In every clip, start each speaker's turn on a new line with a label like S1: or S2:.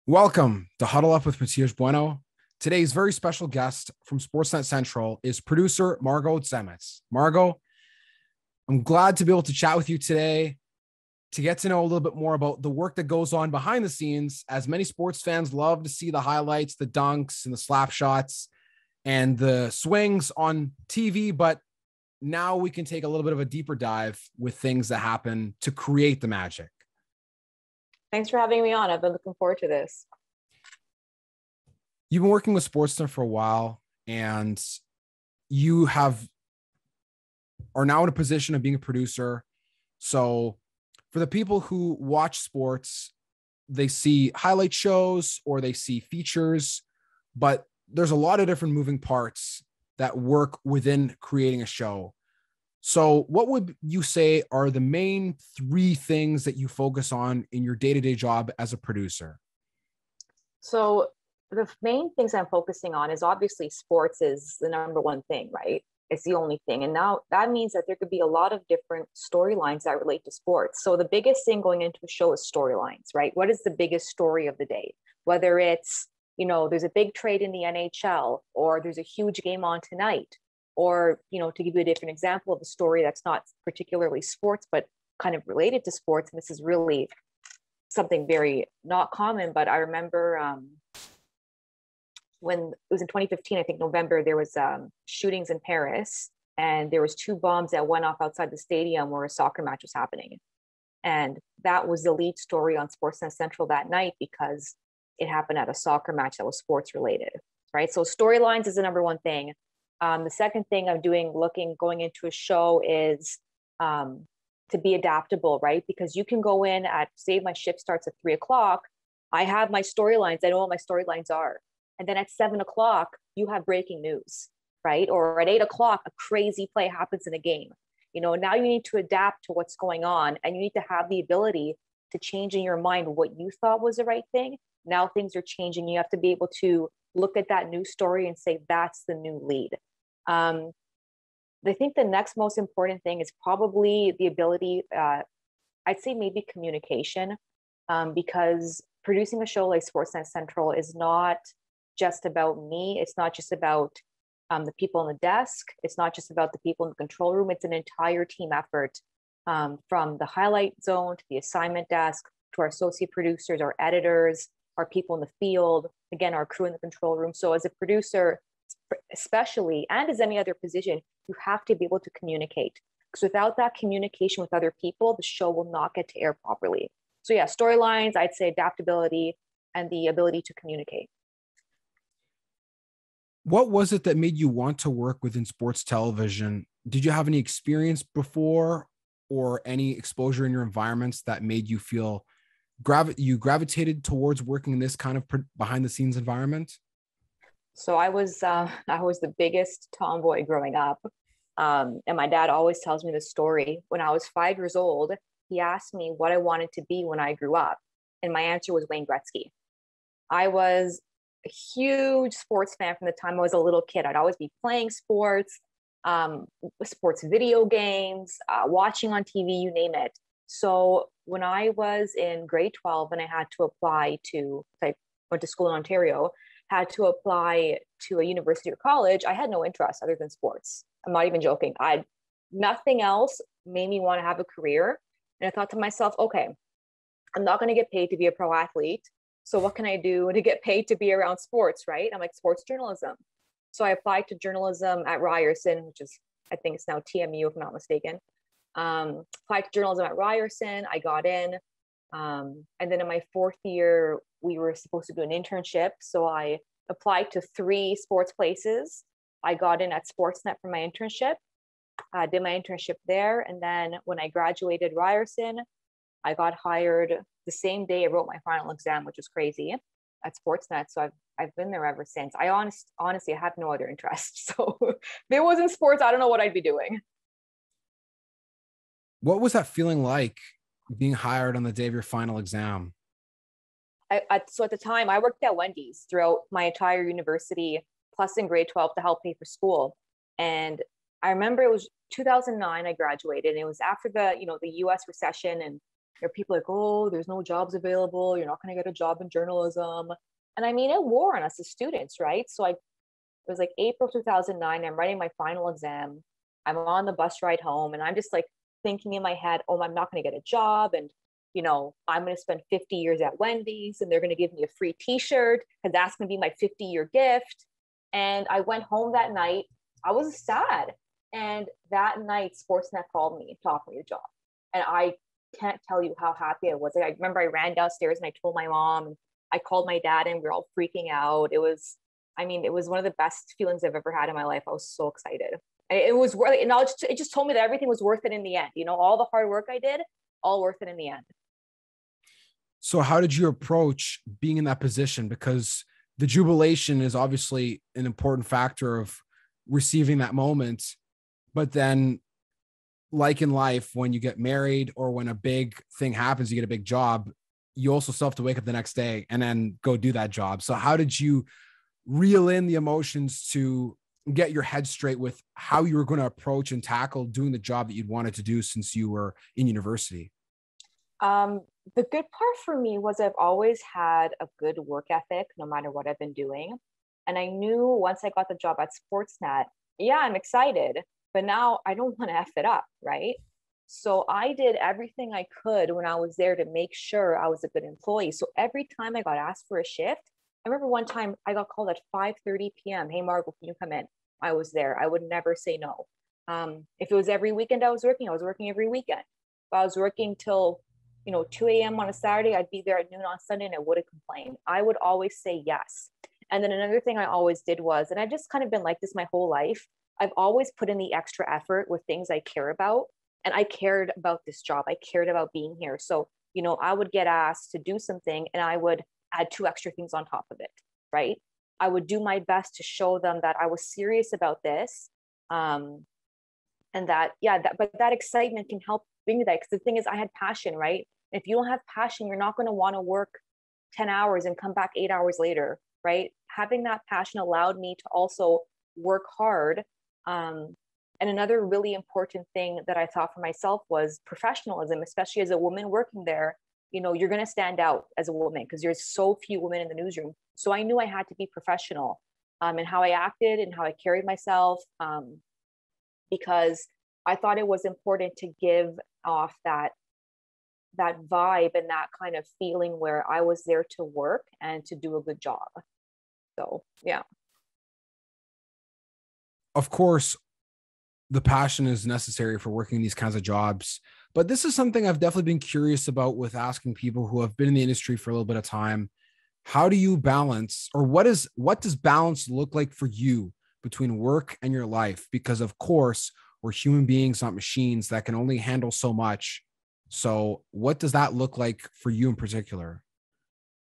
S1: Welcome to Huddle Up with Matias Bueno. Today's very special guest from Sportsnet Central is producer Margo Tzemis. Margo, I'm glad to be able to chat with you today to get to know a little bit more about the work that goes on behind the scenes, as many sports fans love to see the highlights, the dunks and the slap shots and the swings on TV, but now we can take a little bit of a deeper dive with things that happen to create the magic.
S2: Thanks for having me on. I've been looking forward to this.
S1: You've been working with Sportsnet for a while, and you are now in a position of being a producer. So for the people who watch sports, they see highlight shows or they see features, but there's a lot of different moving parts that work within creating a show. So what would you say are the main three things that you focus on in your day-to-day job as a producer?
S2: So the main things I'm focusing on is obviously sports is the number one thing, right? It's the only thing. And now that means that there could be a lot of different storylines that relate to sports. So the biggest thing going into a show is storylines, right? What is the biggest story of the day? Whether it's, there's a big trade in the NHL, or there's a huge game on tonight, or, to give you a different example of a story that's not particularly sports, but kind of related to sports. And this is really something very not common, but I remember when it was in 2015, I think November, there was shootings in Paris, and there was two bombs that went off outside the stadium where a soccer match was happening. And that was the lead story on Sportsnet Central that night because it happened at a soccer match that was sports related, right? So storylines is the number one thing. The second thing I'm doing, going into a show is to be adaptable, right? Because you can go in at, say my shift starts at 3:00. I have my storylines. I know what my storylines are. And then at 7:00, you have breaking news, right? Or at 8:00, a crazy play happens in a game. Now you need to adapt to what's going on, and you need to have the ability to change in your mind what you thought was the right thing. Now things are changing. You have to be able to look at that new story and say, that's the new lead. I think the next most important thing is probably the ability, I'd say maybe communication, because producing a show like Sportsnet Central is not just about me. It's not just about the people on the desk. It's not just about the people in the control room. It's an entire team effort, from the highlight zone to the assignment desk, to our associate producers, our editors, our people in the field, again, our crew in the control room. So as a producer, especially, and as any other position, you have to be able to communicate, because without that communication with other people, the show will not get to air properly. So yeah, storylines, I'd say adaptability and the ability to communicate.
S1: What was it that made you want to work within sports television? Did you have any experience before or any exposure in your environments that made you feel you gravitated towards working in this kind of behind the scenes environment?
S2: So I was the biggest tomboy growing up. And my dad always tells me this story. When I was 5 years old, he asked me what I wanted to be when I grew up. And my answer was Wayne Gretzky. I was a huge sports fan from the time I was a little kid. I'd always be playing sports, sports video games, watching on TV, you name it. So when I was in grade 12 and I had to apply I went to school in Ontario, had to apply to a university or college, I had no interest other than sports. I'm not even joking. Nothing else made me want to have a career. And I thought to myself, okay, I'm not going to get paid to be a pro athlete. So what can I do to get paid to be around sports, right? I'm like, sports journalism. So I applied to journalism at Ryerson, which is, I think it's now TMU, if I'm not mistaken. Applied to journalism at Ryerson. I got in. And then in my fourth year, we were supposed to do an internship. So I applied to 3 sports places. I got in at Sportsnet for my internship. I did my internship there. And then when I graduated Ryerson, I got hired the same day I wrote my final exam, which was crazy, at Sportsnet. So I've been there ever since. I honestly have no other interest. So if it wasn't sports, I don't know what I'd be doing.
S1: What was that feeling like, being hired on the day of your final exam?
S2: So at the time, I worked at Wendy's throughout my entire university, plus in grade 12 to help pay for school. And I remember it was 2009 I graduated, and it was after the US recession, and There are people like, oh, there's no jobs available. You're not going to get a job in journalism. And I mean, it wore on us as students, right? So it was like April 2009. I'm writing my final exam. I'm on the bus ride home and I'm just like thinking in my head, oh, I'm not going to get a job. And, I'm going to spend 50 years at Wendy's and they're going to give me a free t-shirt because that's going to be my 50-year gift. And I went home that night. I was sad. And that night, Sportsnet called me and offered me a job. And I can't tell you how happy I was. Like, I remember I ran downstairs and I told my mom, and I called my dad and we were all freaking out. It was one of the best feelings I've ever had in my life. I was so excited. It was worth it. And it just told me that everything was worth it in the end. All the hard work I did, all worth it in the end.
S1: So how did you approach being in that position? Because the jubilation is obviously an important factor of receiving that moment. But then, like in life, when you get married or when a big thing happens, you get a big job, you also still have to wake up the next day and then go do that job. So how did you reel in the emotions to get your head straight with how you were going to approach and tackle doing the job that you'd wanted to do since you were in university?
S2: The good part for me was I've always had a good work ethic, no matter what I've been doing. And I knew once I got the job at Sportsnet, yeah, I'm excited, but now I don't want to F it up, right? So I did everything I could when I was there to make sure I was a good employee. So every time I got asked for a shift, I remember one time I got called at 5:30 p.m. Hey, Margo, can you come in? I was there. I would never say no. If it was every weekend I was working every weekend. If I was working till 2 a.m. on a Saturday, I'd be there at noon on Sunday and I wouldn't complain. I would always say yes. And then another thing I always did was, and I've just kind of been like this my whole life, I've always put in the extra effort with things I care about. And I cared about this job. I cared about being here. So, I would get asked to do something and I would add 2 extra things on top of it, right? I would do my best to show them that I was serious about this. And that, but that excitement can help bring you that. Because the thing is, I had passion, right? If you don't have passion, you're not going to want to work 10 hours and come back 8 hours later, right? Having that passion allowed me to also work hard. And another really important thing that I thought for myself was professionalism, especially as a woman working there. You're going to stand out as a woman because there's so few women in the newsroom. So I knew I had to be professional in how I acted and how I carried myself, because I thought it was important to give off that vibe and that kind of feeling where I was there to work and to do a good job. So, yeah.
S1: Of course, the passion is necessary for working these kinds of jobs. But this is something I've definitely been curious about with asking people who have been in the industry for a little bit of time. How do you balance, or what does balance look like for you between work and your life? Because of course, we're human beings, not machines that can only handle so much. So what does that look like for you in particular?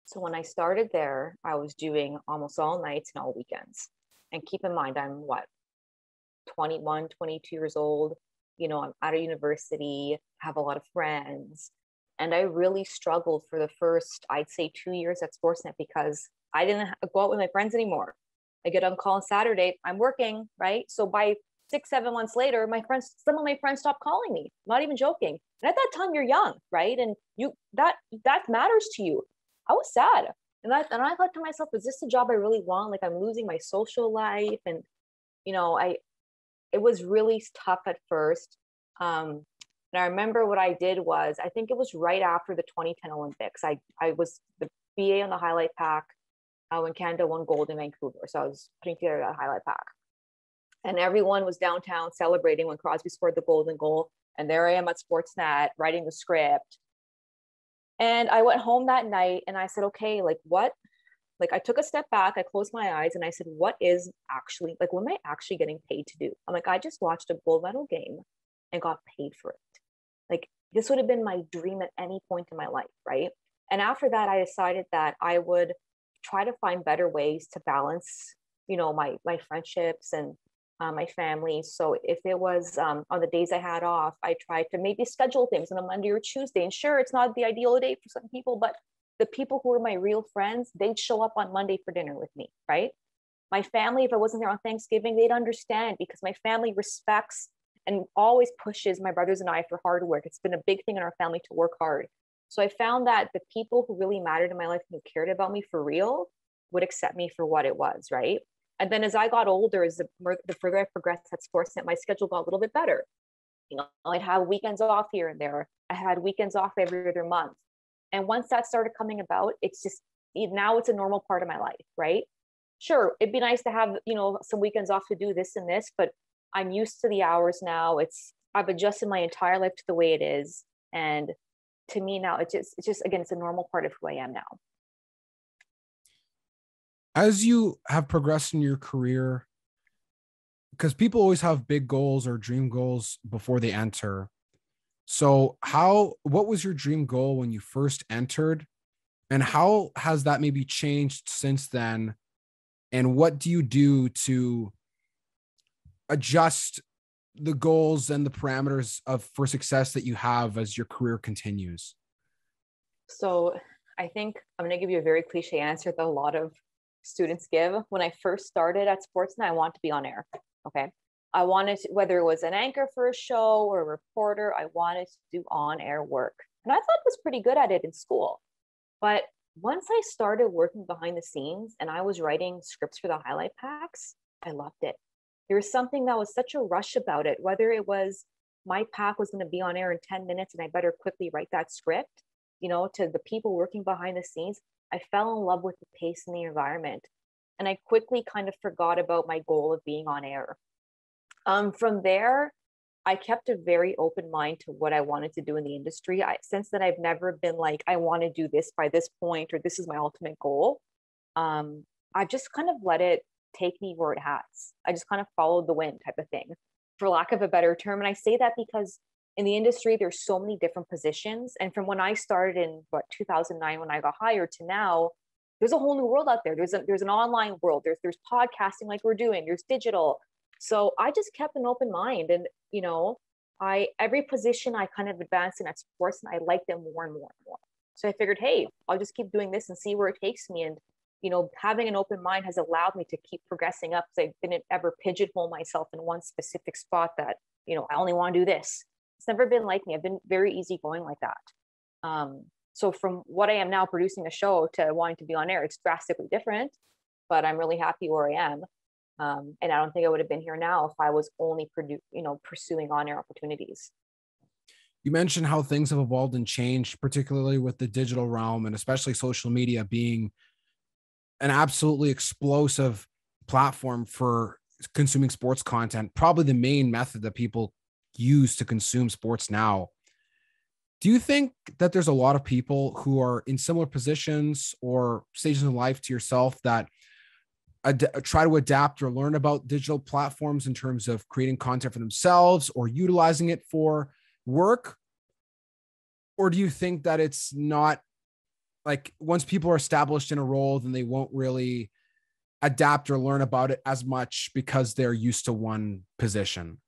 S2: So when I started there, I was doing almost all nights and all weekends. And keep in mind, I'm 21, 22 years old. I'm out of university, have a lot of friends. And I really struggled for the first, I'd say 2 years at Sportsnet because I didn't go out with my friends anymore. I get on call on Saturday, I'm working, right? So by 6-7 months later, some of my friends stopped calling me, not even joking. And at that time you're young, right? And that matters to you. I was sad. And I thought to myself, is this the job I really want? Like, I'm losing my social life. And, it was really tough at first. And I remember what I did was, I think it was right after the 2010 Olympics. I was the BA on the highlight pack when Canada won gold in Vancouver. So I was putting together that highlight pack. And everyone was downtown celebrating when Crosby scored the golden goal. And there I am at Sportsnet writing the script. And I went home that night and I said, okay, like what? Like I took a step back, I closed my eyes and I said, what am I actually getting paid to do? I'm like, I just watched a gold medal game and got paid for it. Like this would have been my dream at any point in my life, right? And after that, I decided that I would try to find better ways to balance, my friendships and my family. So if it was on the days I had off, I tried to maybe schedule things on a Monday or Tuesday. And sure, it's not the ideal day for some people, but the people who were my real friends, they'd show up on Monday for dinner with me, right? My family, if I wasn't there on Thanksgiving, they'd understand because my family respects and always pushes my brothers and I for hard work. It's been a big thing in our family to work hard. So I found that the people who really mattered in my life and who cared about me for real would accept me for what it was, right? And then as I got older, as the further I progressed at Sportsnet, my schedule got a little bit better. You know, I'd have weekends off here and there. I had weekends off every other month. And once that started coming about, it's just, now it's a normal part of my life, right? Sure, it'd be nice to have, you know, some weekends off to do this and this, but I'm used to the hours now. I've adjusted my entire life to the way it is. And to me now, it's just, again, it's a normal part of who I am now.
S1: As you have progressed in your career, because people always have big goals or dream goals before they enter. So what was your dream goal when you first entered, and how has that maybe changed since then? And what do you do to adjust the goals and the parameters for success that you have as your career continues?
S2: So I think I'm going to give you a very cliche answer that a lot of students give. When I first started at Sportsnet, I wanted to be on air. Okay. I wanted to, whether it was an anchor for a show or a reporter, I wanted to do on-air work. And I thought I was pretty good at it in school. But once I started working behind the scenes and I was writing scripts for the highlight packs, I loved it. There was something that was such a rush about it, whether it was my pack was going to be on air in 10 minutes and I better quickly write that script, you know, to the people working behind the scenes. I fell in love with the pace and the environment. And I quickly kind of forgot about my goal of being on air. From there, I kept a very open mind to what I wanted to do in the industry. Since then, I've never been like, I want to do this by this point, or this is my ultimate goal. I've just kind of let it take me where it has. I just kind of followed the wind type of thing, for lack of a better term. And I say that because in the industry, there's so many different positions. And from when I started in 2009, when I got hired, to now, there's a whole new world out there. There's an online world. There's podcasting like we're doing. There's digital. So I just kept an open mind, and you know, every position I kind of advanced in at sports, and I liked them more and more and more. So I figured, hey, I'll just keep doing this and see where it takes me. And you know, having an open mind has allowed me to keep progressing up, because I didn't ever pigeonhole myself in one specific spot that, you know, I only want to do this. It's never been like me. I've been very easygoing like that. So from what I am now, producing a show, to wanting to be on air, it's drastically different, but I'm really happy where I am. And I don't think I would have been here now if I was only pursuing on-air opportunities.
S1: You mentioned how things have evolved and changed, particularly with the digital realm, and especially social media being an absolutely explosive platform for consuming sports content, probably the main method that people use to consume sports now. Do you think that there's a lot of people who are in similar positions or stages in life to yourself that try to adapt or learn about digital platforms in terms of creating content for themselves or utilizing it for work? Or do you think that it's not, like, once people are established in a role, then they won't really adapt or learn about it as much because they're used to one position?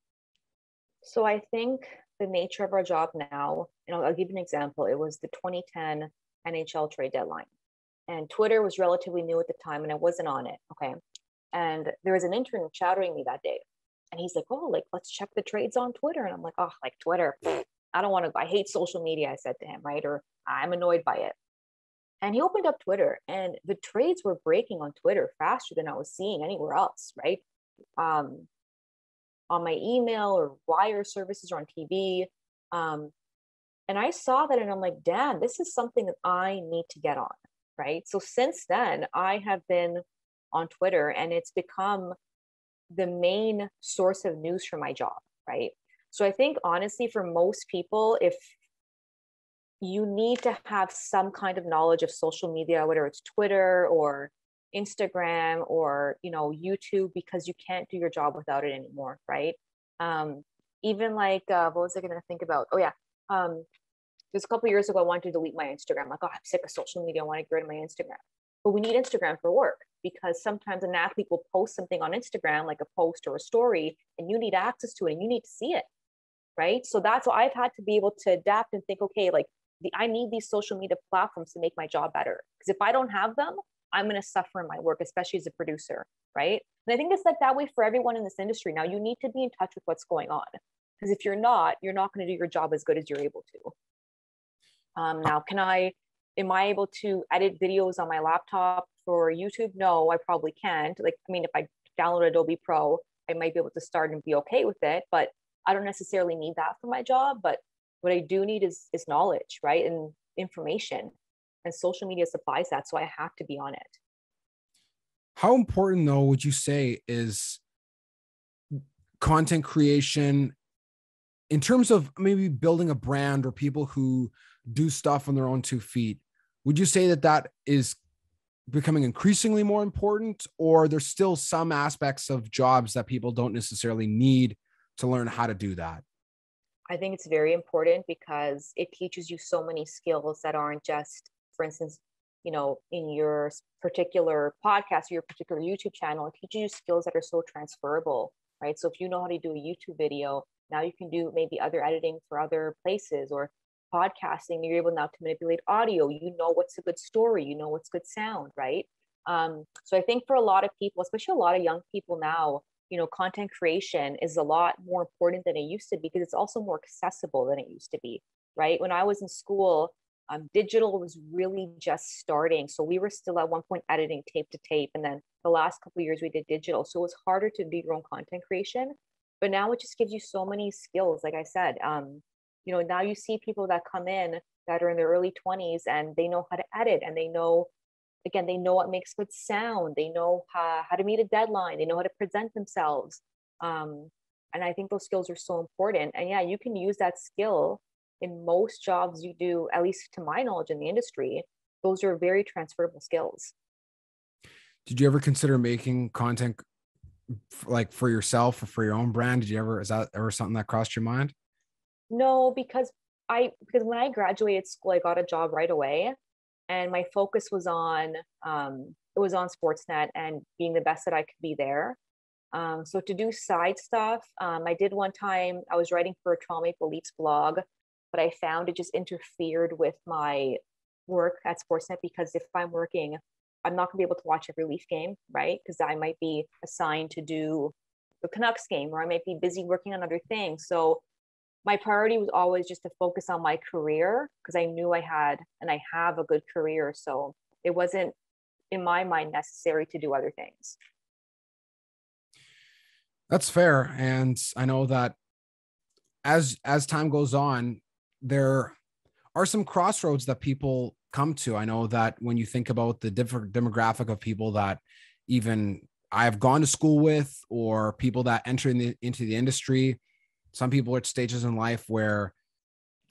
S2: So I think the nature of our job now, I'll give you an example. It was the 2010 NHL trade deadline. And Twitter was relatively new at the time, and I wasn't on it. Okay. And there was an intern shadowing me that day. And he's like, oh, like, let's check the trades on Twitter. And I'm like, oh, like Twitter. I don't want to, I hate social media, I said to him, right? Or I'm annoyed by it. And he opened up Twitter, and the trades were breaking on Twitter faster than I was seeing anywhere else, right? On my email or wire services or on TV. And I saw that, and I'm like, damn, this is something that I need to get on. Right. So since then, I have been on Twitter, and it's become the main source of news for my job. Right. So I think, honestly, for most people, if you need to have some kind of knowledge of social media, whether it's Twitter or Instagram or, YouTube, because you can't do your job without it anymore. Right. Even like, what was I going to think about? Oh, yeah. There's a couple of years ago, I wanted to delete my Instagram. Like, oh, I'm sick of social media. I want to get rid of my Instagram. But we need Instagram for work, because sometimes an athlete will post something on Instagram, like a post or a story, and you need access to it and you need to see it. Right. So that's why I've had to be able to adapt and think, okay, like I need these social media platforms to make my job better. Because if I don't have them, I'm going to suffer in my work, especially as a producer. Right. And I think it's like that way for everyone in this industry. Now, you need to be in touch with what's going on. Because if you're not going to do your job as good as you're able to. Now, am I able to edit videos on my laptop for YouTube? No, I probably can't. Like, I mean, if I download Adobe Pro, I might be able to start and be okay with it, but I don't necessarily need that for my job. But what I do need is knowledge, right? And information, and social media supplies that. So I have to be on it.
S1: How important, though, would you say is content creation in terms of maybe building a brand or people who do stuff on their own 2 feet? Would you say that is becoming increasingly more important, or there's still some aspects of jobs that people don't necessarily need to learn how to do that?
S2: I think it's very important because it teaches you so many skills that aren't just, for instance, in your particular podcast or your particular YouTube channel, it teaches you skills that are so transferable, right? So if you know how to do a YouTube video, now you can do maybe other editing for other places, or podcasting, you're able now to manipulate audio. You know what's a good story, you know what's good sound, right? So I think for a lot of people, especially a lot of young people now, content creation is a lot more important than it used to be, because it's also more accessible than it used to be, right? When I was in school, digital was really just starting. So we were still at one point editing tape to tape. And then the last couple of years we did digital. So it was harder to do your own content creation. But now it just gives you so many skills. Like I said, now you see people that come in that are in their early 20s and they know how to edit, and they know what makes good sound. They know how to meet a deadline. They know how to present themselves. And I think those skills are so important. And yeah, you can use that skill in most jobs you do, at least to my knowledge in the industry. Those are very transferable skills.
S1: Did you ever consider making content like for yourself or for your own brand? Is that ever something that crossed your mind?
S2: No, because when I graduated school, I got a job right away, and my focus was on Sportsnet and being the best that I could be there. So to do side stuff, I did one time. I was writing for a Toronto Maple Leafs blog, but I found it just interfered with my work at Sportsnet, because if I'm working, I'm not gonna be able to watch every Leaf game, right? Because I might be assigned to do the Canucks game, or I might be busy working on other things. So my priority was always just to focus on my career, because I knew I had and I have a good career. So it wasn't, in my mind, necessary to do other things.
S1: That's fair. And I know that as time goes on, there are some crossroads that people come to. I know that when you think about the different demographic of people that even I've gone to school with, or people that enter into the industry, some people are at stages in life where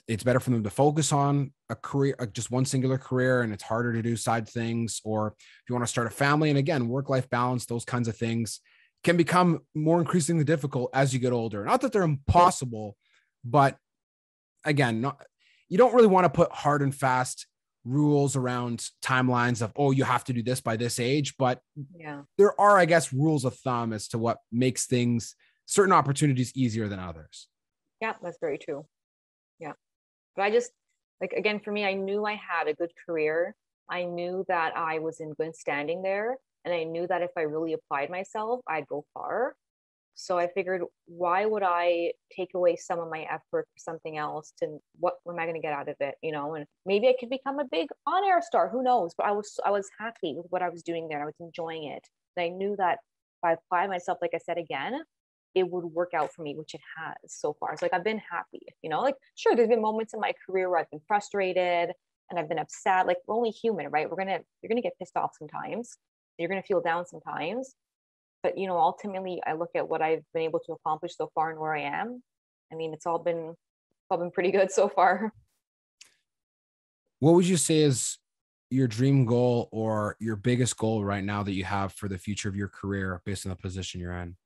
S1: it's better for them to focus on a career, just one singular career, and it's harder to do side things. Or if you want to start a family, and again, work-life balance, those kinds of things can become more increasingly difficult as you get older. Not that they're impossible, but again, you don't really want to put hard and fast rules around timelines of, oh, you have to do this by this age. But
S2: yeah,
S1: there are, I guess, rules of thumb as to what makes certain opportunities easier than others.
S2: Yeah, that's very true. Yeah. But I just, like, again, for me, I knew I had a good career. I knew that I was in good standing there. And I knew that if I really applied myself, I'd go far. So I figured, why would I take away some of my effort for something else? What am I going to get out of it? And maybe I could become a big on-air star. Who knows? But I was happy with what I was doing there. I was enjoying it. And I knew that if I applied myself, like I said again, it would work out for me, which it has so far. It's like, I've been happy, like, sure, there's been moments in my career where I've been frustrated and I've been upset. Like, we're only human, right? You're going to get pissed off sometimes. You're going to feel down sometimes. But, ultimately, I look at what I've been able to accomplish so far and where I am. I mean, it's all been pretty good so far.
S1: What would you say is your dream goal or your biggest goal right now that you have for the future of your career based on the position you're in?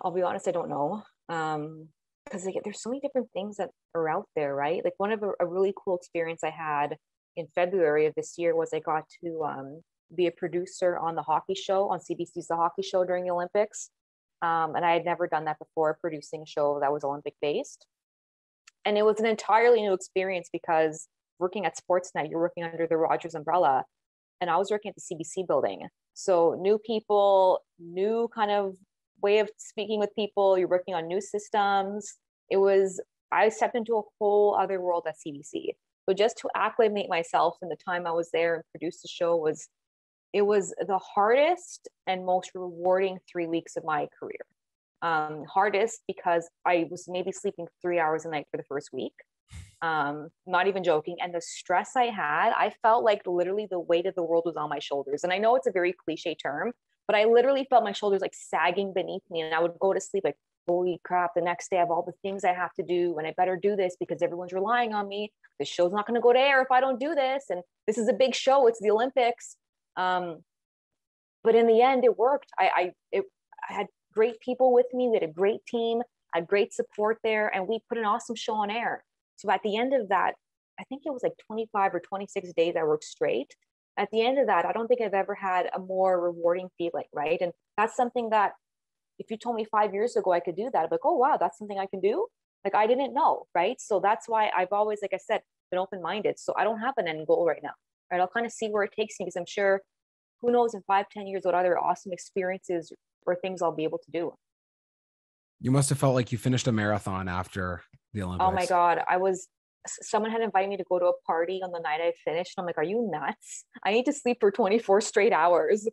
S2: I'll be honest, I don't know. Because there's so many different things that are out there, right? Like, one of a really cool experience I had in February of this year was I got to be a producer on the hockey show, on CBC's The Hockey Show during the Olympics. And I had never done that before, producing a show that was Olympic based. And it was an entirely new experience, because working at Sportsnet, you're working under the Rogers umbrella, and I was working at the CBC building. So new people, new kind of way of speaking with people. You're working on new systems. I stepped into a whole other world at CBC. So just to acclimate myself in the time I was there and produce the show it was the hardest and most rewarding 3 weeks of my career. Hardest because I was maybe sleeping 3 hours a night for the first week. Not even joking. And the stress I had, I felt like literally the weight of the world was on my shoulders. And I know it's a very cliche term, but I literally felt my shoulders like sagging beneath me. And I would go to sleep like, holy crap, the next day I have all the things I have to do. And I better do this because everyone's relying on me. The show's not going to go to air if I don't do this. And this is a big show. It's the Olympics. But in the end, it worked. I had great people with me. We had a great team, had great support there, and we put an awesome show on air. So at the end of that, I think it was like 25 or 26 days I worked straight. At the end of that, I don't think I've ever had a more rewarding feeling, right? And that's something that if you told me 5 years ago I could do that, I'd be like, oh, wow, that's something I can do. Like I didn't know, right? So that's why I've always, like I said, been open-minded. So I don't have an end goal right now, right? I'll kind of see where it takes me because I'm sure, who knows in 5-10 years what other awesome experiences or things I'll be able to do.
S1: You must have felt like you finished a marathon after the Olympics.
S2: Oh my God. Someone had invited me to go to a party on the night I finished. I'm like, are you nuts? I need to sleep for 24 straight hours.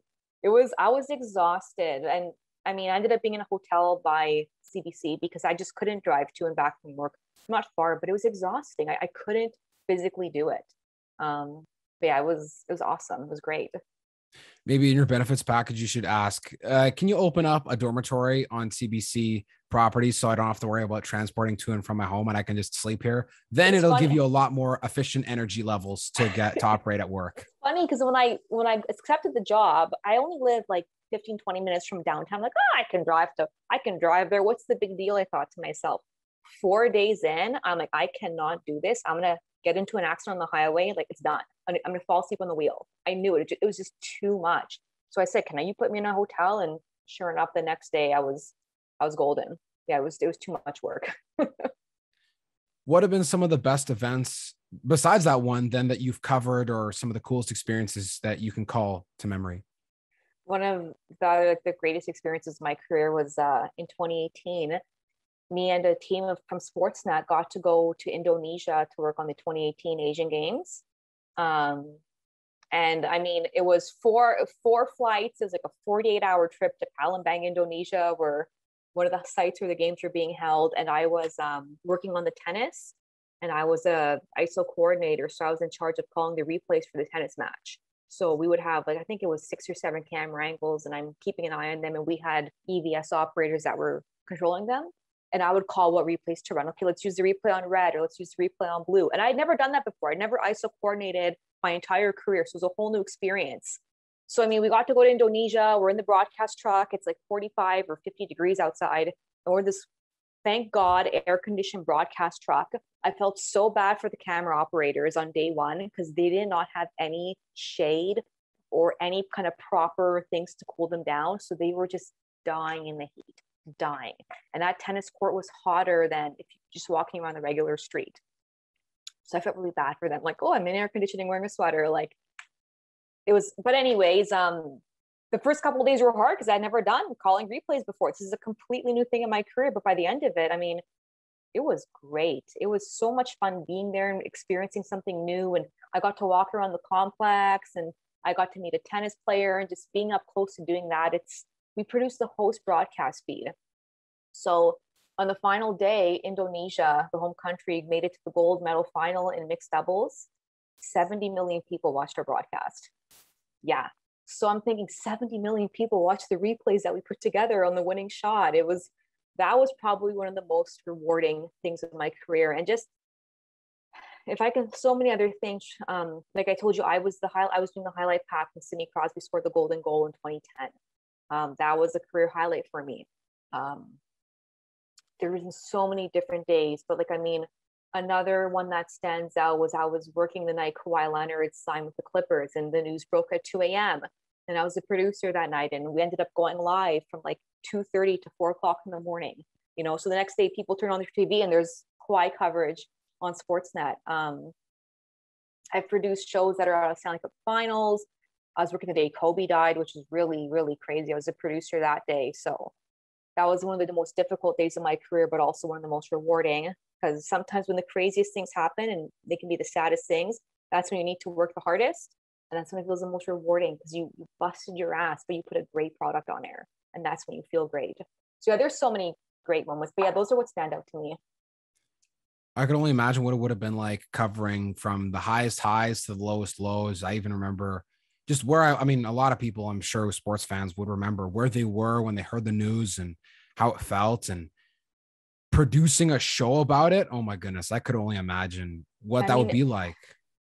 S2: I was exhausted. And I mean, I ended up being in a hotel by CBC because I just couldn't drive to and back from work. Not far, but it was exhausting. I couldn't physically do it. But yeah, it was awesome. It was great.
S1: Maybe in your benefits package, you should ask, can you open up a dormitory on CBC property so I don't have to worry about transporting to and from my home and I can just sleep here? Then it'll give you a lot more efficient energy levels to operate at work.
S2: It's funny because when I accepted the job, I only lived like 15-20 minutes from downtown. Like, I can drive there. What's the big deal? I thought to myself. 4 days in, I'm like, I cannot do this. I'm going to get into an accident on the highway. Like it's done. I'm going to fall asleep on the wheel. I knew it. It was just too much. So I said, you put me in a hotel? And sure enough, the next day I was golden. Yeah, it was too much work.
S1: What have been some of the best events besides that one then that you've covered, or some of the coolest experiences that you can call to memory?
S2: One of the greatest experiences of my career was in 2018. Me and a team from Sportsnet got to go to Indonesia to work on the 2018 Asian Games. And I mean, it was four flights. It was like a 48-hour trip to Palembang, Indonesia, where one of the sites where the games were being held. And I was working on the tennis, and I was a ISO coordinator. So I was in charge of calling the replays for the tennis match. So we would have I think it was 6 or 7 camera angles, and I'm keeping an eye on them. And we had EVS operators that were controlling them. And I would call what replays to run. Okay, let's use the replay on red, or let's use the replay on blue. And I'd never done that before. I'd never ISO coordinated my entire career. So it was a whole new experience. So, I mean, we got to go to Indonesia. We're in the broadcast truck. It's like 45 or 50 degrees outside. And we're this, thank God, air-conditioned broadcast truck. I felt so bad for the camera operators on day one because they did not have any shade or any kind of proper things to cool them down. So they were just dying in the heat. Dying. And that tennis court was hotter than if you're just walking around the regular street. So I felt really bad for them. Like, oh, I'm in air conditioning wearing a sweater. Like it was, but anyways, the first couple of days were hard because I'd never done calling replays before. This is a completely new thing in my career. But by the end of it, I mean, it was great. It was so much fun being there and experiencing something new. And I got to walk around the complex, and I got to meet a tennis player, and just being up close to doing that. We produced the host broadcast feed. So on the final day, Indonesia, the home country, made it to the gold medal final in mixed doubles. 70 million people watched our broadcast. Yeah. So I'm thinking 70 million people watched the replays that we put together on the winning shot. That was probably one of the most rewarding things of my career. And just, if I can, so many other things. Like I told you, I was doing the highlight pack when Sidney Crosby scored the golden goal in 2010. That was a career highlight for me. There was so many different days, but like, I mean, another one that stands out was I was working the night Kawhi Leonard signed with the Clippers, and the news broke at 2 a.m. And I was a producer that night, and we ended up going live from like 2:30 to 4 o'clock in the morning. So the next day people turn on their TV and there's Kawhi coverage on Sportsnet. I've produced shows that are out of Stanley Cup Finals. I was working the day Kobe died, which was really, really crazy. I was a producer that day. So that was one of the most difficult days of my career, but also one of the most rewarding, because sometimes when the craziest things happen and they can be the saddest things, that's when you need to work the hardest. And that's when it feels the most rewarding, because you busted your ass, but you put a great product on air. And that's when you feel great. So yeah, there's so many great moments, but yeah, those are what stand out to me.
S1: I could only imagine what it would have been like covering from the highest highs to the lowest lows. I even remember just where I mean, a lot of people, I'm sure sports fans would remember where they were when they heard the news and how it felt, and producing a show about it. Oh my goodness. I could only imagine what that would be like.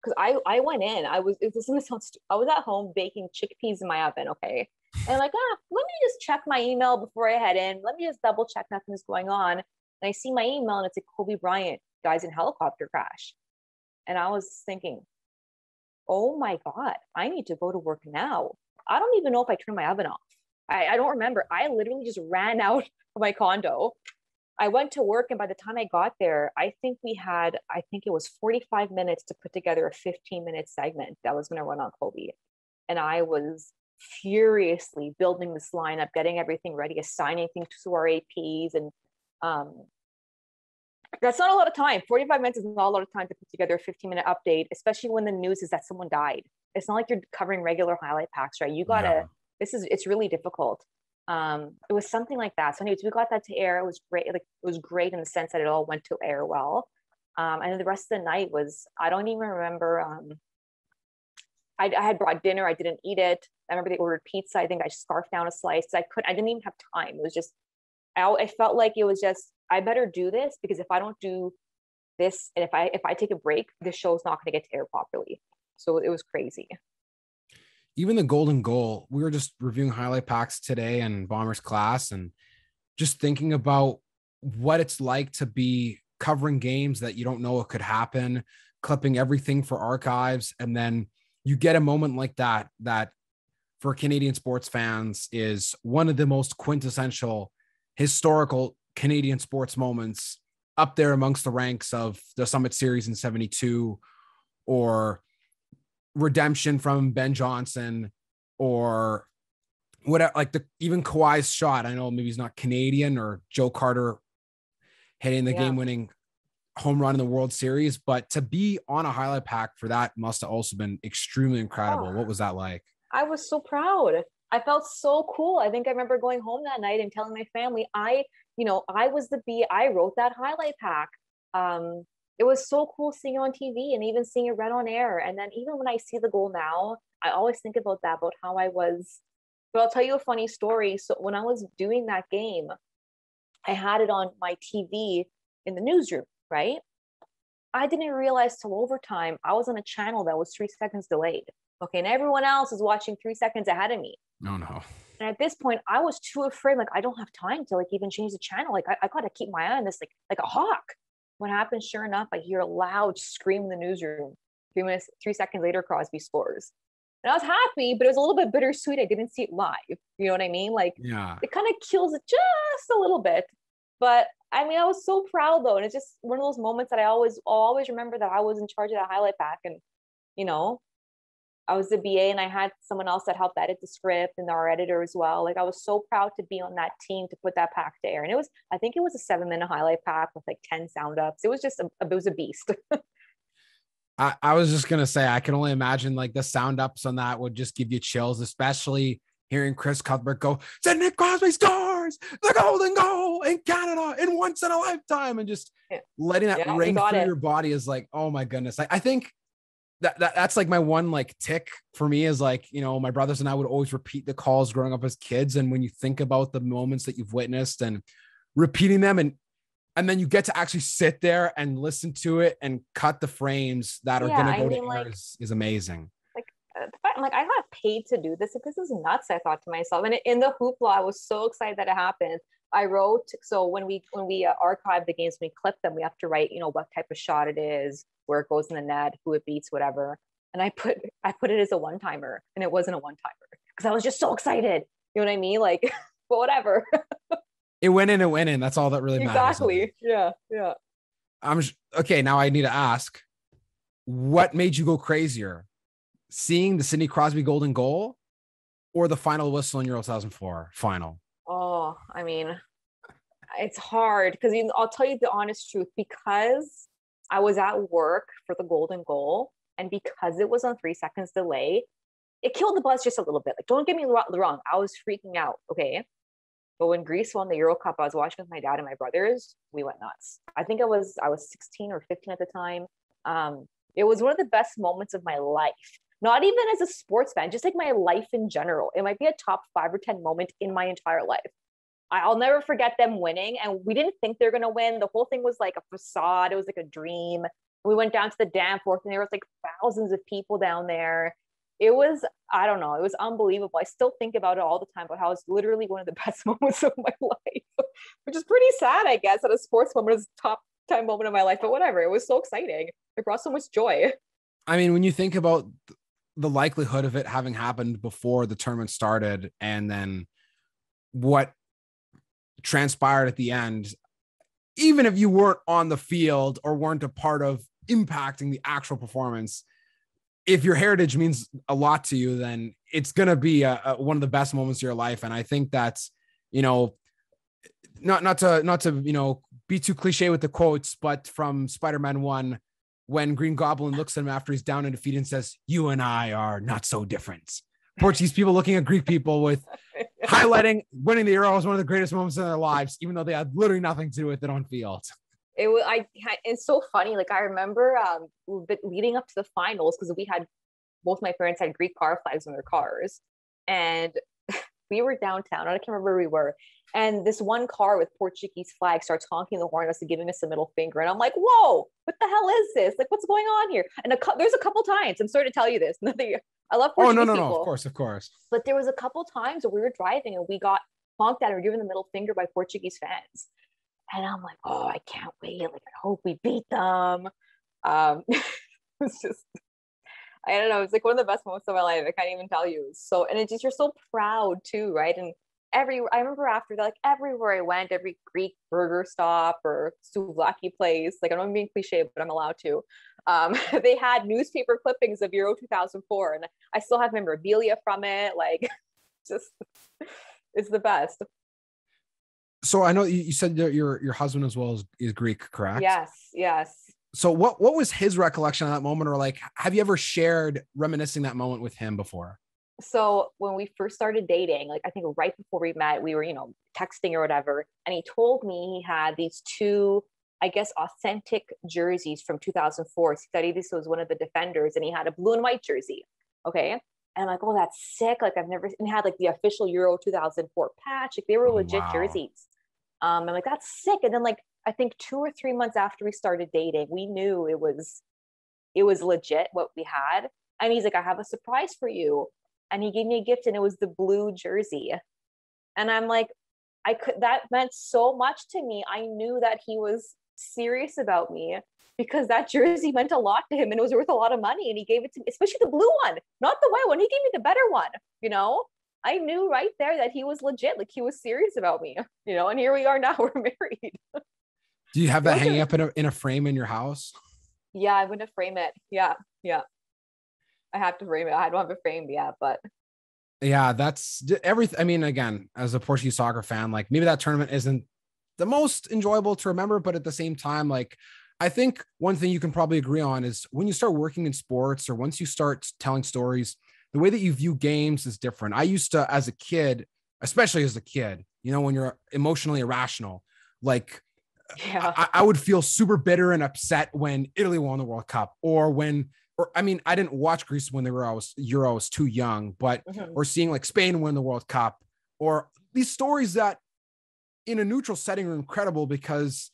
S2: Because I went in, I was at home baking chickpeas in my oven. Okay. And I'm like, let me just check my email before I head in. Let me just double check nothing's going on. And I see my email and it's like Kobe Bryant dies in helicopter crash. And I was thinking, oh my God, I need to go to work now. I don't even know if I turned my oven off. I don't remember. I literally just ran out of my condo. I went to work, and by the time I got there, I think it was 45 minutes to put together a 15-minute segment that was going to run on Kobe. And I was furiously building this lineup, getting everything ready, assigning things to our APs. And that's not a lot of time. 45 minutes is not a lot of time to put together a 15-minute update, especially when the news is that someone died. It's not like you're covering regular highlight packs, right? It's really difficult. It was something like that. So anyways, we got that to air. It was great. Like, it was great in the sense that it all went to air well. And then the rest of the night was, I don't even remember. I had brought dinner. I didn't eat it. I remember they ordered pizza. I think I scarfed down a slice. I didn't even have time. It was just, I felt like it was just, I better do this, because if I don't do this, and if I take a break, the show's not going to get to air properly. So it was crazy.
S1: Even the golden goal, we were just reviewing highlight packs today in Bombers class, and just thinking about what it's like to be covering games that you don't know what could happen, clipping everything for archives. And then you get a moment like that for Canadian sports fans is one of the most quintessential historical Canadian sports moments, up there amongst the ranks of the Summit Series in 72, or redemption from Ben Johnson, or whatever, like even Kawhi's shot. I know maybe he's not Canadian, or Joe Carter hitting the game-winning home run in the World Series, but to be on a highlight pack for that must have also been extremely incredible. What was that like?
S2: I was so proud. I felt so cool. I think I remember going home that night and telling my family, I wrote that highlight pack. It was so cool seeing it on TV and even seeing it read on air. And then even when I see the goal now, I always think about that, about how I was. But I'll tell you a funny story. So when I was doing that game, I had it on my TV in the newsroom, right? I didn't realize till overtime I was on a channel that was 3 seconds delayed. Okay, and everyone else is watching 3 seconds ahead of me.
S1: Oh no.
S2: And at this point, I was too afraid. Like, I don't have time to even change the channel. Like, I got to keep my eye on this, like a hawk. What happened? Sure enough, I hear a loud scream in the newsroom. 3 seconds later, Crosby scores. And I was happy, but it was a little bit bittersweet. I didn't see it live. You know what I mean? Like, it kind of kills it just a little bit. But I mean, I was so proud though. And it's just one of those moments that I'll always remember, that I was in charge of that highlight pack. And, I was the BA, and I had someone else that helped edit the script, and our editor as well. Like, I was so proud to be on that team to put that pack to air. And I think it was a 7-minute highlight pack with like 10 sound ups. It was just it was a beast.
S1: I was just going to say, I can only imagine like the sound ups on that would just give you chills, especially hearing Chris Cuthbert go, Sidney Crosby scores the golden goal in Canada in once in a lifetime. And just letting that ring through your body is like, oh my goodness. I think that's like my one like tick for me is like, my brothers and I would always repeat the calls growing up as kids. And when you think about the moments that you've witnessed and repeating them, and then you get to actually sit there and listen to it and cut the frames that are going to go to air is amazing.
S2: Like, I got paid to do this. This is nuts, I thought to myself. And in the hoopla, I was so excited that it happened. I wrote, so when we archive the games, when we clip them, we have to write, what type of shot it is, where it goes in the net, who it beats, whatever. And I put it as a one-timer, and it wasn't a one-timer because I was just so excited. You know what I mean? Like, but whatever.
S1: It went in. That's all that really matters.
S2: Exactly. Yeah.
S1: Okay. Now I need to ask, what made you go crazier? Seeing the Sidney Crosby golden goal, or the final whistle in Euro 2004 final?
S2: Oh, I mean, It's hard because I'll tell you the honest truth, because I was at work for the golden goal, and because it was on 3 seconds delay, it killed the buzz just a little bit. Like, don't get me wrong, I was freaking out, okay? But when Greece won the Euro Cup, I was watching with my dad and my brothers. We went nuts. I think I was 16 or 15 at the time. It was one of the best moments of my life. Not even as a sports fan, just like my life in general. It might be a top 5 or 10 moment in my entire life. I'll never forget them winning. And we didn't think they're going to win. The whole thing was like a facade. It was like a dream. We went down to the Danforth and there was like thousands of people down there. It was, I don't know, it was unbelievable. I still think about it all the time, about how it's literally one of the best moments of my life, which is pretty sad, I guess, that a sports moment is top 10 moment of my life, but whatever. It was so exciting. It brought so much joy.
S1: I mean, when you think about the likelihood of it having happened before the tournament started and then what transpired at the end, even if you weren't on the field or weren't a part of impacting the actual performance, if your heritage means a lot to you, then it's going to be one of the best moments of your life. And I think that's, you know, not to, you know, be too cliche with the quotes, but from Spider-Man 1, when Green Goblin looks at him after he's down in defeat and says, "You and I are not so different." Portuguese people looking at Greek people with highlighting winning the Euro as one of the greatest moments in their lives, even though they had literally nothing to do with it on field.
S2: It's so funny. Like, I remember leading up to the finals, because both my parents had Greek car flags on their cars, and we were downtown. I can't remember where we were. And this one car with Portuguese flag starts honking the horn at us and giving us a middle finger. And I'm like, whoa, what the hell is this? Like, what's going on here? And there's a couple times, I'm sorry to tell you this. I love Portuguese people.
S1: No, of course.
S2: But there was a couple times where we were driving and we got honked at or given the middle finger by Portuguese fans. And I'm like, oh, I can't wait. Like, I hope we beat them. It's just, I don't know. It's like one of the best moments of my life. I can't even tell you. So, and it's just, you're so proud too, right? And I remember after that, like everywhere I went, every Greek burger stop or souvlaki place, like, I don't being cliche, but I'm allowed to. They had newspaper clippings of Euro 2004, and I still have memorabilia from it. Like, just, it's the best.
S1: So I know you said that your husband as well is Greek, correct?
S2: Yes.
S1: So what was his recollection of that moment, or like, have you ever shared reminiscing that moment with him before?
S2: So when we first started dating, like, I think right before we met, we were, you know, texting or whatever. And he told me he had these two, I guess, authentic jerseys from 2004. He said this was one of the defenders, and he had a blue and white jersey. Okay. And I'm like, oh, that's sick. Like, I've never, and had like the official Euro 2004 patch. Like, they were legit jerseys. I'm like, that's sick. And then, like, I think 2 or 3 months after we started dating, we knew it was legit what we had. And he's like, I have a surprise for you. And he gave me a gift, and it was the blue jersey. And I'm like, that meant so much to me. I knew that he was serious about me because that jersey meant a lot to him, and it was worth a lot of money. And he gave it to me, especially the blue one, not the white one. He gave me the better one, you know? I knew right there that he was legit. Like, he was serious about me, you know? And here we are now, we're married.
S1: Do you have that hanging up in a frame in your house?
S2: Yeah, I'm going to frame it. Yeah. I have to frame it. I don't have it framed yet, but
S1: yeah, that's everything. I mean, again, as a Portuguese soccer fan, like, maybe that tournament isn't the most enjoyable to remember, but at the same time, like, I think one thing you can probably agree on is when you start working in sports, or once you start telling stories, the way that you view games is different. I used to, as a kid, especially as a kid, you know, when you're emotionally irrational, like,
S2: yeah,
S1: I would feel super bitter and upset when Italy won the World Cup, I mean, I didn't watch Greece when I was too young, but, or seeing like Spain win the World Cup, or these stories that in a neutral setting are incredible because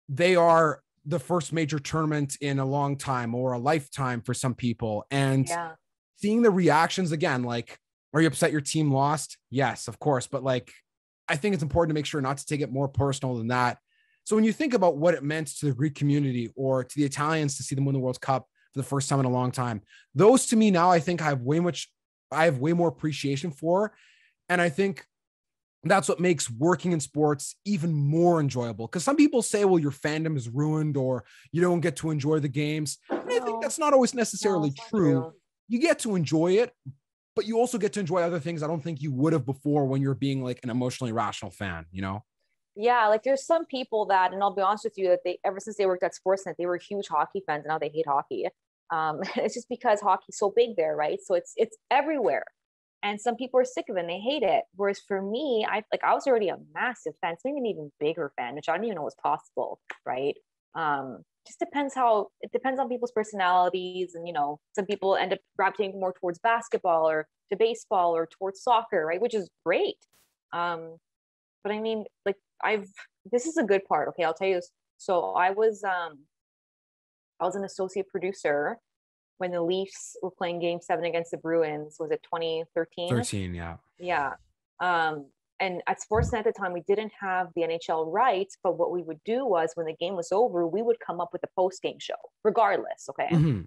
S1: they are the first major tournament in a long time or a lifetime for some people. And seeing the reactions again, like, are you upset your team lost? Yes, of course. But like, I think it's important to make sure not to take it more personal than that. So when you think about what it meant to the Greek community or to the Italians to see them win the World Cup for the first time in a long time, those to me now, I think I have way more appreciation for. And I think that's what makes working in sports even more enjoyable. Because some people say, well, your fandom is ruined or you don't get to enjoy the games. And I think that's not always necessarily true. You get to enjoy it, but you also get to enjoy other things I don't think you would have before when you're being like an emotionally rational fan, you know?
S2: Yeah, like there's some people that, and I'll be honest with you, that they ever since they worked at Sportsnet, they were huge hockey fans, and now they hate hockey. It's just because hockey's so big there, right? So it's everywhere, and some people are sick of it and they hate it. Whereas for me, I was already a massive fan, so maybe an even bigger fan, which I didn't even know was possible, right? Just depends how it depends on people's personalities, and some people end up gravitating more towards basketball or to baseball or towards soccer, right? Which is great. But I mean, like this is a good part. Okay, I'll tell you this. So I was an associate producer when the Leafs were playing Game 7 against the Bruins. Was it 2013?
S1: 13, yeah.
S2: Yeah. And at Sportsnet at the time, we didn't have the NHL rights, but what we would do was when the game was over, we would come up with a post game show, regardless. Okay.
S1: Mm-hmm.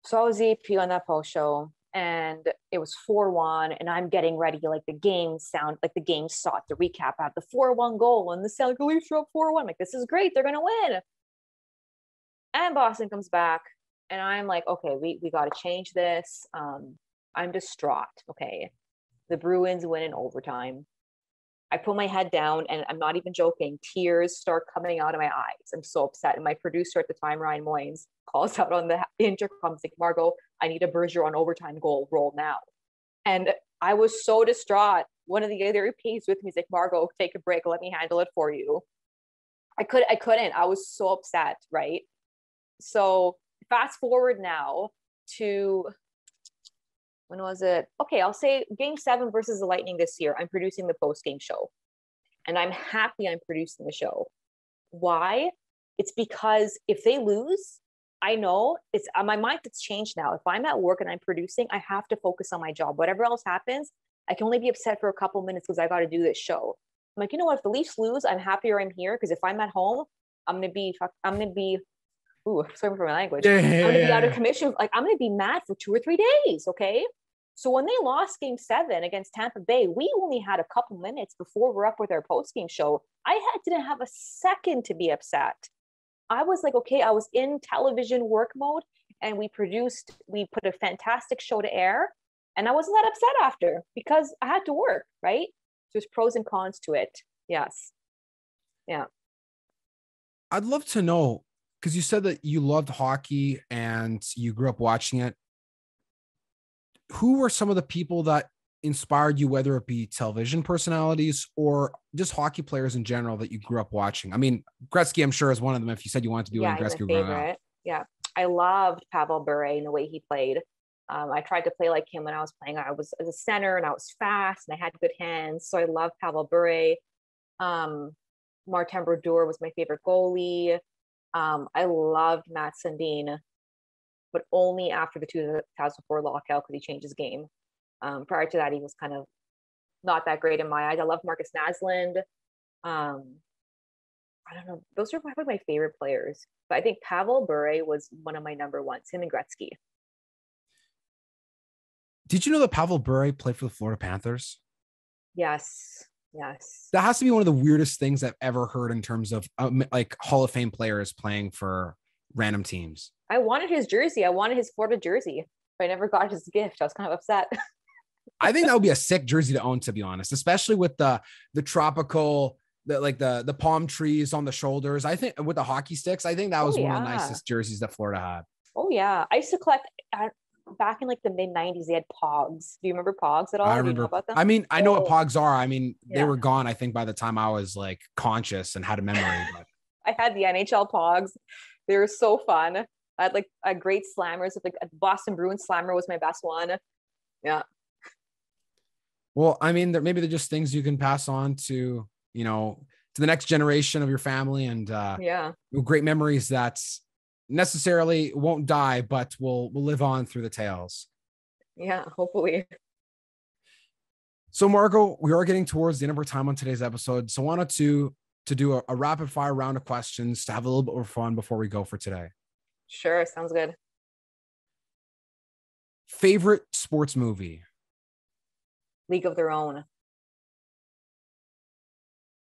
S2: So I was the EP on that post show, and it was 4-1, and I'm getting ready, like the game sought the recap. I have the 4-1 goal, and the Sound Leafs are up 4-1. I'm like, this is great, they're gonna win. And Boston comes back, and I'm like, okay, we got to change this. I'm distraught. Okay, the Bruins win in overtime. I put my head down, and I'm not even joking. Tears start coming out of my eyes. I'm so upset. And my producer at the time, Ryan Moynes, calls out on the intercom, like, Margo, I need a Bergeron overtime goal roll now. And I was so distraught. One of the other EPs with me is like, Margo, take a break. Let me handle it for you. I couldn't. I was so upset, right? So fast forward now to, when was it? Okay, I'll say Game 7 versus the Lightning this year. I'm producing the post-game show. And I'm happy I'm producing the show. Why? It's because if they lose, I know it's my mind has changed now. If I'm at work and I'm producing, I have to focus on my job. Whatever else happens, I can only be upset for a couple minutes because I got to do this show. I'm like, you know what? If the Leafs lose, I'm happier I'm here, because if I'm at home, I'm gonna be ooh, sorry for my language.
S1: Yeah.
S2: I'm gonna be out of commission. Like, I'm gonna be mad for 2 or 3 days. Okay. So when they lost Game 7 against Tampa Bay, we only had a couple minutes before we're up with our post-game show. Didn't have a second to be upset. I was like, okay, I was in television work mode, and we put a fantastic show to air, and I wasn't that upset after because I had to work, right? There's pros and cons to it. Yes. Yeah.
S1: I'd love to know, because you said that you loved hockey and you grew up watching it. Who were some of the people that inspired you, whether it be television personalities or just hockey players in general that you grew up watching? I mean, Gretzky, I'm sure, is one of them. If you said you wanted to be like Gretzky growing up.
S2: Yeah. I loved Pavel Bure and the way he played. I tried to play like him when I was playing. I was as a center, and I was fast, and I had good hands. So I loved Pavel Bure. Martin Brodeur was my favorite goalie. I loved Matt Sundin, but only after the 2004 lockout, because he changed his game. Prior to that, he was kind of not that great in my eyes. I love Marcus Naslund. I don't know. Those are probably my favorite players. But I think Pavel Bure was one of my number ones, him and Gretzky.
S1: Did you know that Pavel Bure played for the Florida Panthers?
S2: Yes.
S1: That has to be one of the weirdest things I've ever heard in terms of like Hall of Fame players playing for random teams.
S2: I wanted his jersey. I wanted his Florida jersey, but I never got his gift. I was kind of upset.
S1: I think that would be a sick jersey to own, to be honest, especially with the tropical, the palm trees on the shoulders. I think with the hockey sticks, I think that was one of the nicest jerseys that Florida had.
S2: Oh yeah. I used to collect back in like the mid-90s. They had Pogs. Do you remember Pogs at all?
S1: I remember.
S2: Do you know about them?
S1: I mean, I know what Pogs are. I mean, they were gone, I think, by the time I was like conscious and had a memory. But
S2: I had the NHL Pogs. They were so fun. I had like a great slammers. Like a Boston Bruins slammer was my best one. Yeah.
S1: Well, I mean, maybe they're just things you can pass on to the next generation of your family, and great memories that necessarily won't die, but will live on through the tales.
S2: Yeah, hopefully.
S1: So, Margo, we are getting towards the end of our time on today's episode. So I wanted to do a rapid fire round of questions to have a little bit more fun before we go for today.
S2: Sure. Sounds good.
S1: Favorite sports movie?
S2: League of Their Own.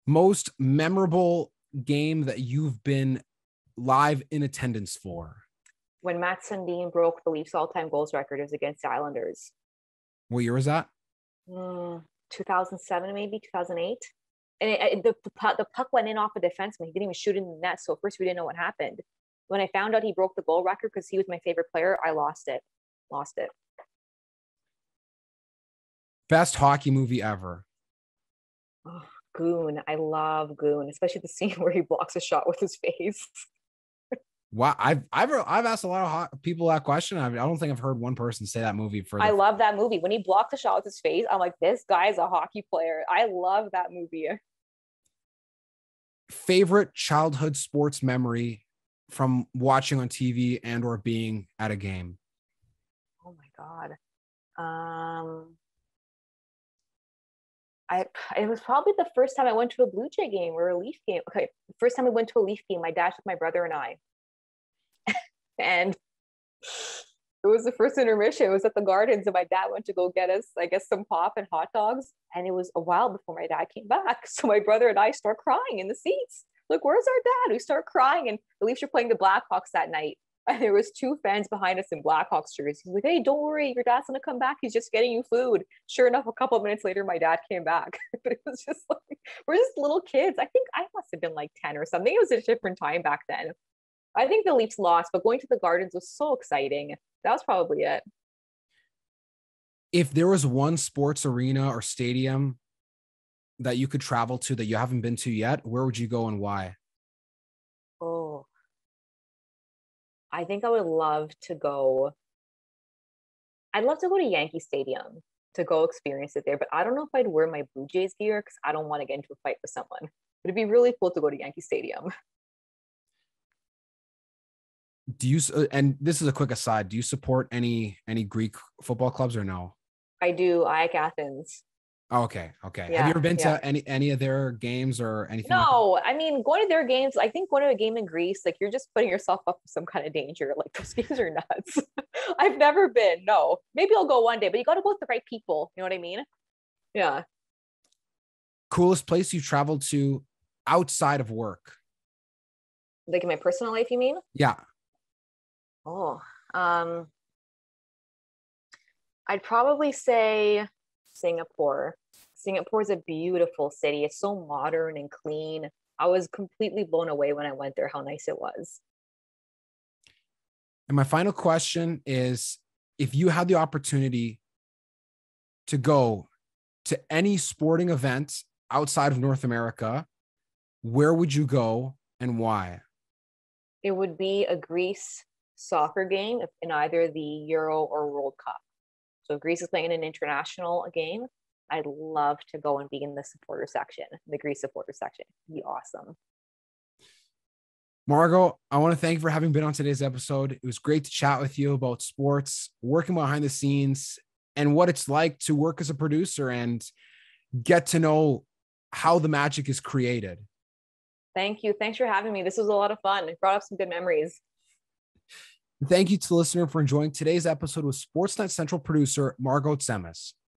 S1: Most memorable game that you've been live in attendance for?
S2: When Matt Sundin broke the Leafs all-time goals record, it was against the Islanders.
S1: What year was that?
S2: 2007, maybe 2008. the puck went in off a defenseman. He didn't even shoot in the net. So at first we didn't know what happened. When I found out he broke the goal record because he was my favorite player, I lost it.
S1: Best hockey movie ever.
S2: Oh, Goon. I love Goon, especially the scene where he blocks a shot with his face.
S1: Wow, I've asked a lot of people that question. I don't think I've heard one person say that movie.
S2: I love that movie. When he blocked the shot with his face, I'm like, this guy's a hockey player. I love that movie.
S1: Favorite childhood sports memory from watching on TV and or being at a game?
S2: Oh my God. It was probably the first time I went to a Blue Jay game or a Leaf game. Okay, the first time I went to a Leaf game, my dad took my brother and I. And it was the first intermission. It was at the Gardens, and my dad went to go get us, I guess, some pop and hot dogs. And it was a while before my dad came back. So my brother and I start crying in the seats. Like, where's our dad? We start crying, and the Leafs were playing the Blackhawks that night. And there was 2 fans behind us in Blackhawks jerseys. He's like, hey, don't worry, your dad's gonna come back. He's just getting you food. Sure enough, a couple of minutes later, my dad came back. But it was just like, we're just little kids. I think I must have been like 10 or something. It was a different time back then. I think the Leafs lost, but going to the Gardens was so exciting. That was probably it.
S1: If there was one sports arena or stadium that you could travel to that you haven't been to yet, where would you go and why?
S2: Oh, I think I would love to go. I'd love to go to Yankee Stadium to go experience it there, but I don't know if I'd wear my Blue Jays gear because I don't want to get into a fight with someone. But it'd be really cool to go to Yankee Stadium.
S1: Do you, and this is a quick aside, do you support any Greek football clubs or no?
S2: I do. AEK Athens.
S1: Oh, okay. Yeah, have you ever been to any of their games or anything?
S2: No, I mean, going to their games, I think going to a game in Greece, like you're just putting yourself up for some kind of danger. Like those games are nuts. I've never been. No, maybe I'll go one day, but you got to go with the right people. You know what I mean? Yeah.
S1: Coolest place you traveled to outside of work?
S2: Like in my personal life, you mean?
S1: Yeah.
S2: Oh, I'd probably say Singapore. Singapore is a beautiful city. It's so modern and clean. I was completely blown away when I went there, how nice it was.
S1: And my final question is, if you had the opportunity to go to any sporting event outside of North America, where would you go and why?
S2: It would be a Greece soccer game in either the Euro or World Cup. So if Greece is playing an international game, I'd love to go and be in the supporter section, the Greece supporter section. It'd be awesome.
S1: Margo, I want to thank you for having been on today's episode. It was great to chat with you about sports, working behind the scenes, and what it's like to work as a producer and get to know how the magic is created.
S2: Thank you. Thanks for having me. This was a lot of fun. It brought up some good memories.
S1: Thank you to the listener for enjoying today's episode with Sportsnet Central producer Margo Tzemis.